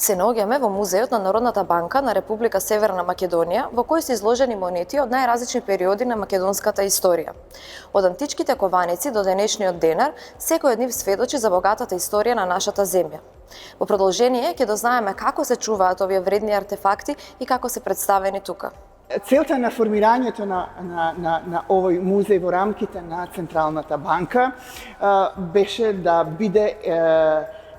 Се наоѓаме во Музеот на Народната банка на Република Северна Македонија, во кој се изложени монети од најразлични периоди на македонската историја. Од античките кованици до денешниот денар, секој од нив сведочи за богатата историја на нашата земја. Во продолжение ќе дознаеме како се чуваат овие вредни артефакти и како се представени тука. Целта на формирањето на овој музеј во рамките на Централната банка беше да биде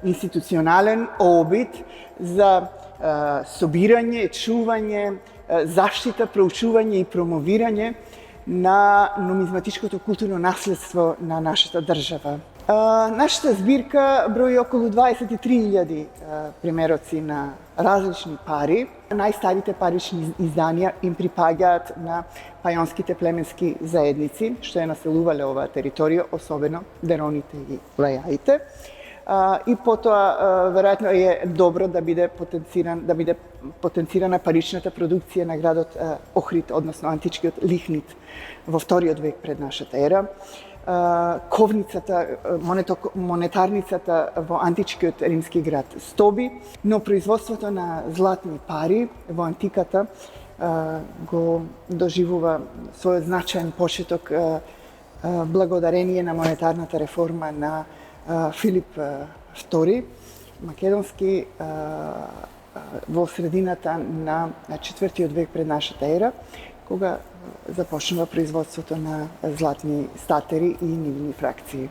институционален обид за собирање, чување, заштита, проучување и промовирање на нумизматичкото културно наследство на нашата држава. Нашата збирка брои околу 23.000 примероци на различни пари. Најстарите парични изданија им припаѓаат на пајонските племенски заедници, што е населувале оваа територија, особено дероните и лајаите. И потоа, веројатно е добро да биде потенцирана паричната продукција на градот Охрид, односно античкиот Лихнит во вториот век пред нашата ера. Ковницата, монетарницата во античкиот римски град Стоби, но производството на златни пари во антиката го доживува својот значаен почеток благодарение на монетарната реформа на Филип II Македонски во средината на 4 век пред нашата ера, кога започнува производството на златни статери и нивни фракции.